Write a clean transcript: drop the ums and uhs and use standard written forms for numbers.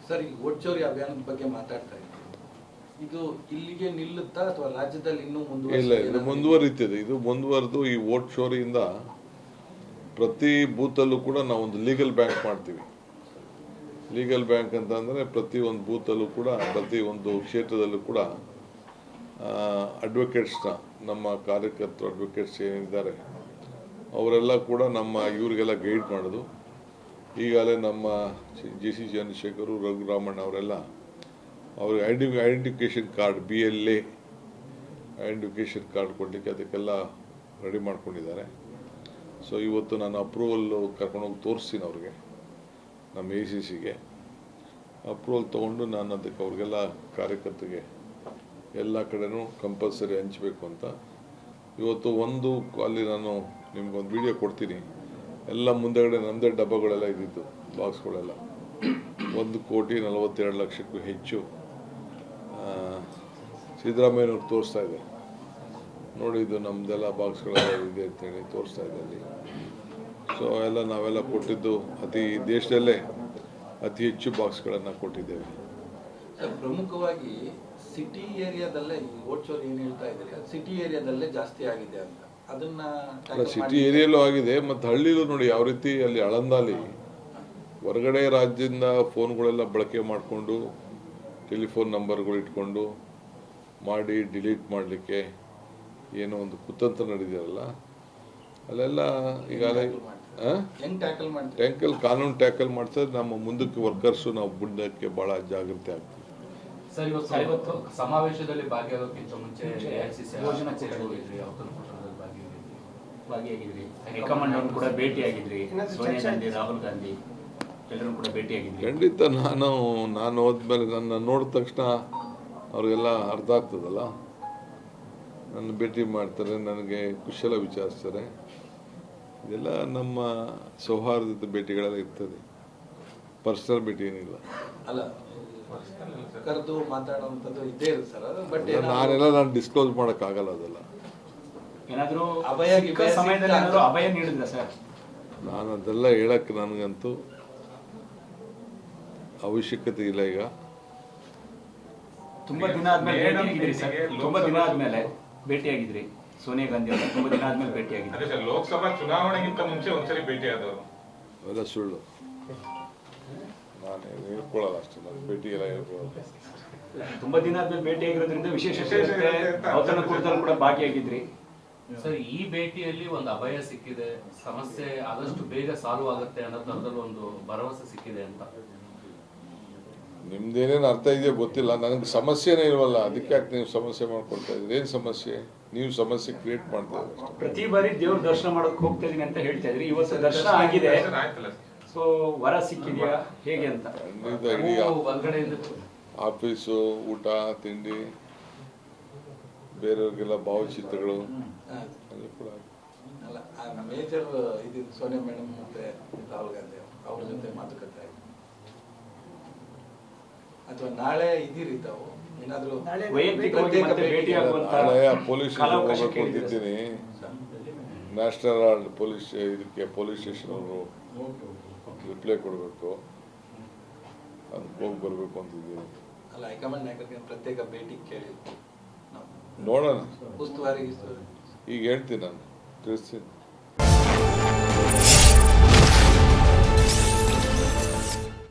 Sir, ಈ vote ಚೋರಿ ಅಭಿಯಾನದ ಬಗ್ಗೆ ಮಾತಾಡ್ತಾ ಇದ್ದೀವಿ. ಇದು ಇಲ್ಲಿಗೆ ನಿಲ್ಲುತ್ತಾ ಅಥವಾ ರಾಜ್ಯದಲ್ಲಿ ಇನ್ನೂ ಇಲ್ಲ, ಮುಂದುವರಿತಿದೆ. ಇದು ಮುಂದುವರೆದು ಈ ವೋಟ್ ಚೋರಿಯಿಂದ ಪ್ರತಿ ಬೂತಲ್ಲೂ ಕೂಡ ನಾವೊಂದು ಲೀಗಲ್ ಬ್ಯಾಂಕ್ ಮಾಡ್ತೀವಿ. ಲೀಗಲ್ ಬ್ಯಾಂಕ್ ಅಂತ ಅಂದರೆ ಪ್ರತಿ ಒಂದು ಬೂತಲ್ಲೂ ಕೂಡ, ಪ್ರತಿ ಒಂದು ಕ್ಷೇತ್ರದಲ್ಲೂ ಕೂಡ ಅಡ್ವೊಕೇಟ್ಸ್ನ, ನಮ್ಮ ಕಾರ್ಯಕರ್ತರು ಅಡ್ವೊಕೇಟ್ಸ್ ಏನಿದ್ದಾರೆ ಅವರೆಲ್ಲ ಕೂಡ ನಮ್ಮ ಇವರಿಗೆಲ್ಲ ಗೈಡ್ ಮಾಡೋದು. ಈಗಾಗಲೇ ನಮ್ಮ JC ಚಂದ್ರಶೇಖರ್, ರಘುರಾಮಣ್ಣ ಅವರೆಲ್ಲ ಅವ್ರಿಗೆ identification card, BLA identification card ಕೊಡಲಿಕ್ಕೆ ಅದಕ್ಕೆಲ್ಲ ರೆಡಿ ಮಾಡ್ಕೊಂಡಿದ್ದಾರೆ. ಸೊ ಇವತ್ತು ನಾನು ಅಪ್ರೂವಲ್ಲು ಕರ್ಕೊಂಡೋಗಿ ತೋರಿಸ್ತೀನಿ ಅವ್ರಿಗೆ, ನಮ್ಮ ACCಗೆ ಅಪ್ರೂವಲ್ ತೊಗೊಂಡು ನಾನು ಅದಕ್ಕೆ ಅವ್ರಿಗೆಲ್ಲ ಕಾರ್ಯಕರ್ತರಿಗೆ ಎಲ್ಲ ಕಡೆನೂ ಕಂಪಲ್ಸರಿ ಹಂಚಬೇಕು ಅಂತ ಇವತ್ತು ಒಂದು ಅಲ್ಲಿ ನಾನು ನಿಮ್ಗೊಂದು ವಿಡಿಯೋ ಕೊಡ್ತೀನಿ. ಎಲ್ಲ ಮುಂದೆಗಡೆ ನಮ್ಮದೇ ಡಬ್ಬಗಳೆಲ್ಲ ಇದ್ದಿದ್ದು, ಬಾಕ್ಸ್ಗಳೆಲ್ಲ 1,42,00,000 ಹೆಚ್ಚು ಸಿದ್ದರಾಮಯ್ಯನವ್ರು ತೋರಿಸ್ತಾ ಇದೆ ನೋಡಿ. ಇದು ನಮ್ಮದೆಲ್ಲ ಬಾಕ್ಸ್ಗಳೆಲ್ಲ ಇದೆ ಅಂತೇಳಿ ತೋರಿಸ್ತಾ ಇದೆ ಅಲ್ಲಿ. ಸೊ ಎಲ್ಲ ನಾವೆಲ್ಲ ಕೊಟ್ಟಿದ್ದು ದೇಶದಲ್ಲೇ ಅತಿ ಹೆಚ್ಚು ಬಾಕ್ಸ್ಗಳನ್ನು ಕೊಟ್ಟಿದ್ದೇವೆ. ಪ್ರಮುಖವಾಗಿ ಸಿಟಿ ಏರಿಯಾದಲ್ಲೇ ಈ ವೋಟ್ ಚೋರಿ ಏನು ಹೇಳ್ತಾ ಇದ್ದೀರಿ, ಸಿಟಿ ಏರಿಯಾದಲ್ಲೇ ಜಾಸ್ತಿ ಆಗಿದೆ ಅಂತ. ಅದನ್ನ ಸಿಟಿ ಏರಿಯಲ್ಲೂ ಆಗಿದೆ, ಮತ್ತು ಹಳ್ಳಿಲೂ ನೋಡಿ ಯಾವ ರೀತಿ. ಅಲ್ಲಿ ಆಳಂದಲ್ಲಿ ಹೊರಗಡೆ ರಾಜ್ಯದಿಂದ ಫೋನ್ಗಳೆಲ್ಲ ಬಳಕೆ ಮಾಡಿಕೊಂಡು, ಟೆಲಿಫೋನ್ ನಂಬರ್ಗಳು ಇಟ್ಕೊಂಡು ಮಾಡಿ ಡಿಲೀಟ್ ಮಾಡಲಿಕ್ಕೆ ಏನೋ ಒಂದು ಕುತಂತ್ರ ನಡೆದಿರಲ್ಲ, ಅಲ್ಲೆಲ್ಲ ಈಗಾಗಲೇ ಕಾನೂನು ಟ್ಯಾಕಲ್ ಮಾಡ್ತಾರೆ. ನಮ್ಮ ಮುಂದಕ್ಕೆ ವರ್ಕರ್ಸು ನಾವು ಮುಂದಕ್ಕೆ ಭಾಳ ಜಾಗೃತಿ ಆಗ್ತೀವಿ. ಸರ್, ಇವತ್ತು ಸಮಾವೇಶದಲ್ಲಿ ಭಾಗಿಯಾಗೋಕ್ಕಿಂತ ಮುಂಚೆ ಭಾಗಿಯಾಗಿದ್ರಿ, ಹೈಕಮಾಂಡ್ ಅವರು ಕೂಡ ಭೇಟಿಯಾಗಿದ್ರಿ, ಸೋನಿಯಾ ಗಾಂಧಿ, ರಾಹುಲ್ ಗಾಂಧಿ ಎಲ್ಲರೂ ಕೂಡ ಭೇಟಿಯಾಗಿದ್ರಿ. ಖಂಡಿತ ನಾನು ಹೋದ್ಮೇಲೆ ನನ್ನ ನೋಡಿದ ತಕ್ಷಣ ಅವ್ರಿಗೆಲ್ಲ ಅರ್ಥ ಆಗ್ತದಲ್ಲ, ನನ್ನ ಭೇಟಿ ಮಾಡ್ತಾರೆ, ನನಗೆ ಕುಶಲ ವಿಚಾರಿಸ್ತಾರೆ. ಇದೆಲ್ಲ ನಮ್ಮ ಸೌಹಾರ್ದದ ಭೇಟಿಗಳೆಲ್ಲ ಇರ್ತದೆ, ಪರ್ಸನಲ್ ಭೇಟಿ ಏನಿಲ್ಲ. ಅಲ್ಲ, ಕರೆದು ಮಾತಾಡುವಂಥದ್ದು ಇದ್ದೇ ಇರುತ್ತೆ ಸರ್. ಬಟ್ ನಾನು ಡಿಸ್ಕ್ಲೋಸ್ ಮಾಡೋಕ್ಕಾಗಲ್ಲ. ಅದೆಲ್ಲ ಏನಾದರೂ ಸಮಯದಲ್ಲಿ ಅಭಯ ನೀಡಿದ್ರ ಸರ್? ನಾನು ಅದೆಲ್ಲ ಹೇಳಕ್ಕೆ ನನಗಂತೂ ಅವಶ್ಯಕತೆ ಇಲ್ಲ. ಈಗ ತುಂಬಾ ದಿನ ಆದ್ಮೇಲೆ ಭೇಟಿಯಾಗಿದ್ರಿ ಸೋನಿಯಾ ಗಾಂಧಿ ಅವರು, ತುಂಬಾ ದಿನ ಆದ್ಮೇಲೆ ಭೇಟಿಯಾಗಿದ್ರಿ. ಲೋಕಸಭಾ ಚುನಾವಣೆಗಿಂತ ಮುಂಚೆ ಒಂದ್ಸರಿ ಭೇಟಿಯಾದವರು. ಅವೆಲ್ಲ ಸುಳ್ಳು, ನಾನು ಹೇಳ್ಕೊಳ್ಳಲ್ಲ ಅಷ್ಟೇ. ನಾನು ಭೇಟಿ ಎಲ್ಲ ಹೇಳ್ಕೊಳ್ಳೋದು. ತುಂಬಾ ದಿನ ಆದ್ಮೇಲೆ ಭೇಟಿಯಾಗಿರೋದ್ರಿಂದ ವಿಶೇಷ ಔತಣಕೂಟದಲ್ಲಿ ಕೂಡ ಭಾಗಿಯಾಗಿದ್ರಿ. ಸರ್, ಈ ಭೇಟಿಯಲ್ಲಿ ಒಂದು ಅಭಯ ಸಿಕ್ಕಿದೆ, ಸಮಸ್ಯೆ ಆದಷ್ಟು ಬೇಗ ಸಾಲ್ವ್ ಆಗುತ್ತೆ ಅನ್ನೋ ತರದಲ್ಲಿ ಒಂದು ಭರವಸೆ ಸಿಕ್ಕಿದೆ ಅಂತ. ನಿಮ್ದೇನೇನು ಅರ್ಥ ಇದೆಯೋ ಗೊತ್ತಿಲ್ಲ, ನನಗೆ ಸಮಸ್ಯೆನೇ ಇಲ್ವಲ್ಲ, ಅದಕ್ಕೆ ಯಾಕೆ ನೀವು ಸಮಸ್ಯೆ ಮಾಡ್ಕೊಳ್ತಾ ಇದ್ದೀರಿ? ಏನು ಸಮಸ್ಯೆ? ನೀವು ಸಮಸ್ಯೆ ಕ್ರಿಯೇಟ್ ಮಾಡ್ತಾ ಇದ್ದೀರಿ. ಪ್ರತಿ ಬಾರಿ ದೇವ್ರ ದರ್ಶನ ಮಾಡೋಕೆ ಹೋಗ್ತಾ ಇದೀನಿ ಅಂತ ಹೇಳ್ತಾ ಇದ್ರಿ, ಇವತ್ತು ದರ್ಶನ ಆಗಿದೆ, ಸೊ ವರ ಸಿಕ್ಕಿದ್ಯಾ ಹೇಗೆ ಅಂತ? ಆಫೀಸು, ಊಟ, ತಿಂಡಿ, ಬೇರೆಯವ್ರಿಗೆಲ್ಲ ಭಾವಚಿತ್ರಗಳು ಅದು ಕೂಡ. ಅಲ್ಲ, ಮೇಜರ್ ಇದು ಸೋನಿಯಾ ಮೇಡಮ್ ಮತ್ತೆ ರಾಹುಲ್ ಗಾಂಧಿ ಅವ್ರ ಜೊತೆ ಮಾತುಕತೆ ಆಯ್ತು ಅಥವಾ ನಾಳೆ ಇದೀರಿ ತಾವು ಏನಾದ್ರು ಪೊಲೀಸ್ ಹೋಗ್ಬೇಕು ಅಂತಿದ್ದೀನಿ. ನ್ಯಾಷನಲ್ ಪೊಲೀಸ್ ಇದಕ್ಕೆ ಪೊಲೀಸ್ ಸ್ಟೇಷನ್ ಅವರು ರಿಪ್ಲೈ ಕೊಡಬೇಕು, ಅದಕ್ಕೆ ಹೋಗಿ ಬರಬೇಕು ಅಂತಿದ್ದೀನಿ. ಅಲ್ಲ, ಹೈಕಮಾಂಡ್ ನಾಯಕರಿಗೆ ಪ್ರತ್ಯೇಕ ಭೇಟಿ ಕೇಳಿ ನೋಡೋಣ. ಉಸ್ತುವಾರಿ ಈಗ ಹೇಳ್ತೀನಿ, ನಾನು ತಿಳಿಸ್ತೀನಿ.